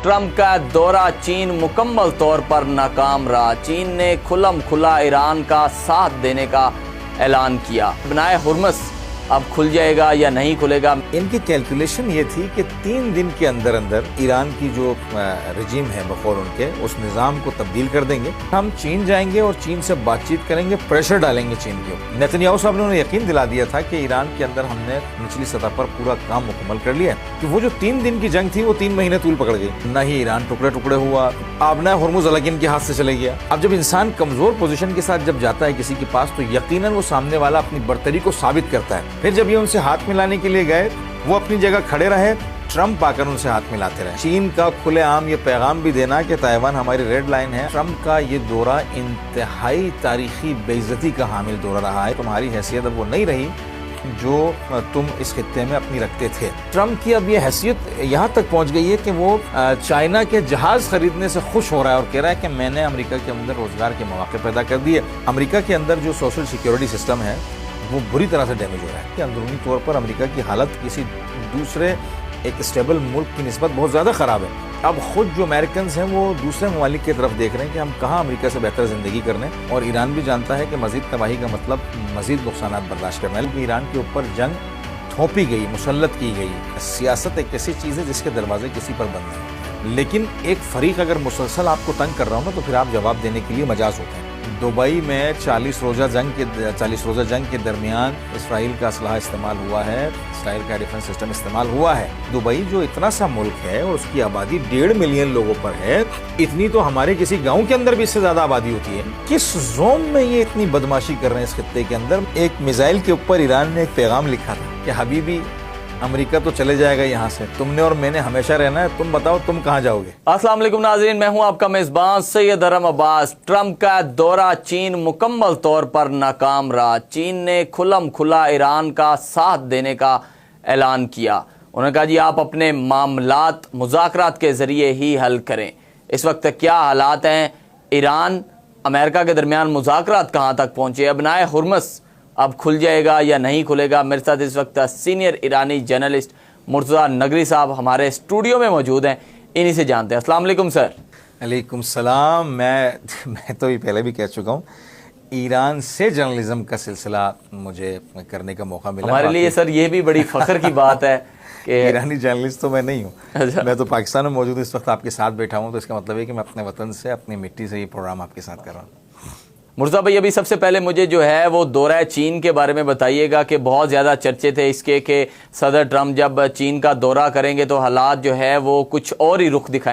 Trump का दौरा चीन मुकम्मल तौर पर नाकाम रहा। चीन ने खुल्लम खुला ईरान का साथ देने का ऐलान किया। बनाए हुर्मुज़ अब खुल जाएगा या नहीं खुलेगा। इनकी कैलकुलेशन ये थी कि 3 दिन के अंदर अंदर ईरान की जो रजीम है बखौर उनके, उस निज़ाम को तब्दील कर देंगे। हम चीन जाएंगे और चीन से बातचीत करेंगे, प्रेशर डालेंगे चीन के ऊपर। नेतन्याहू साहब ने उन्हें यकीन दिला दिया था कि ईरान के अंदर हमने निचली सतह पर पूरा काम मुकम्मल कर लिया कि वो जो 3 दिन की जंग थी वो 3 महीने तूल पकड़ गई। न ही ईरान टुकड़े टुकड़े हुआ, अब न हुर्मुज़ अलग इनके हाथ से चले गया। अब जब इंसान कमजोर पोजीशन के साथ जब जाता है किसी के पास, तो यकीनन वो सामने वाला अपनी बर्तरी को साबित करता है। फिर जब ये उनसे हाथ मिलाने के लिए गए, वो अपनी जगह खड़े रहे, ट्रंप आकर उनसे हाथ मिलाते रहे। चीन का खुलेआम ये पैगाम भी देना कि ताइवान हमारी रेड लाइन है। ट्रंप का ये दौरा इंतहाई तारीखी बेइज्जती का हामिल दौरा रहा है। तुम्हारी हैसियत अब वो नहीं रही जो तुम इस खित्ते में अपनी रखते थे। ट्रंप की अब ये हैसियत यहाँ तक पहुँच गई है कि वो चाइना के जहाज खरीदने से खुश हो रहा है और कह रहा है कि मैंने अमेरिका के अंदर रोजगार के मौके पैदा कर दिए। अमेरिका के अंदर जो सोशल सिक्योरिटी सिस्टम है वो बुरी तरह से डैमेज हो रहा है कि अंदरूनी तौर पर अमेरिका की हालत किसी दूसरे एक स्टेबल मुल्क की निस्बत बहुत ज़्यादा ख़राब है। अब खुद जो अमेरिकन हैं वो दूसरे ममालिक की तरफ देख रहे हैं कि हम कहाँ अमेरिका से बेहतर ज़िंदगी करने, और ईरान भी जानता है कि मज़ीद तबाही का मतलब मज़ीद नुकसानात बर्दाश्त करना है। ईरान के ऊपर जंग थोपी गई, मुसल्लत की गई। सियासत एक ऐसी चीज़ है जिसके दरवाजे किसी पर बंद नहीं, लेकिन एक फ़रीक अगर मुसलसल आपको तंग कर रहा हो ना, तो फिर आप जवाब देने के लिए मजाज होते हैं। दुबई में 40 रोज़ा जंग के दरमियान इसराइल का असलहा इस्तेमाल हुआ है, इसराइल का डिफेंस सिस्टम इस्तेमाल हुआ है। दुबई जो इतना सा मुल्क है और उसकी आबादी 1.5 मिलियन लोगों पर है, इतनी तो हमारे किसी गांव के अंदर भी इससे ज़्यादा आबादी होती है। किस जोन में ये इतनी बदमाशी कर रहे हैं इस खित्ते के अंदर। एक मिसाइल के ऊपर ईरान ने एक पैगाम लिखा था कि हबीबी अमेरिका तो चले जाएगा यहाँ से, तुमने और मैंने हमेशा रहना है, तुम बताओ तुम कहाँ जाओगे। अस्सलाम वालेकुम नाज़रीन, मैं हूँ आपका मेज़बान सैयद अरम अब्बास। ट्रंप का दौरा चीन मुकम्मल तौर पर नाकाम रहा। चीन ने खुल्लम खुला ईरान का साथ देने का ऐलान किया। उन्होंने कहा जी आप अपने मामलात मुज़ाकरात के ज़रिए ही हल करें। इस वक्त क्या हालात हैं ईरान अमेरिका के दरमियान, मुज़ाकरात कहाँ तक पहुँचे, बनाए हुर्मुज़ अब खुल जाएगा या नहीं खुलेगा। मेरे साथ इस वक्त सीनियर ईरानी जर्नलिस्ट मुर्तज़ा नगरी साहब हमारे स्टूडियो में मौजूद हैं, इन्हीं से जानते हैं। अस्सलाम वालेकुम सर। अलैकुम सलाम। मैं तो ये पहले भी कह चुका हूँ, ईरान से जर्नलिज्म का सिलसिला मुझे करने का मौका मिला। हमारे लिए सर ये भी बड़ी फ़ख्र की बात है कि ईरानी जर्नलिस्ट तो मैं नहीं हूँ। अच्छा। मैं तो पाकिस्तान में मौजूद इस वक्त आपके साथ बैठा हूँ, तो इसका मतलब है कि मैं अपने वतन से, अपनी मिट्टी से ये प्रोग्राम आपके साथ कर रहा हूँ। मुर्तज़ा भाई, अभी सबसे पहले मुझे जो है वो दौरा चीन के बारे में बताइएगा कि बहुत ज़्यादा चर्चे थे इसके कि सदर ट्रंप जब चीन का दौरा करेंगे तो हालात जो है वो कुछ और ही रुख दिखाएं।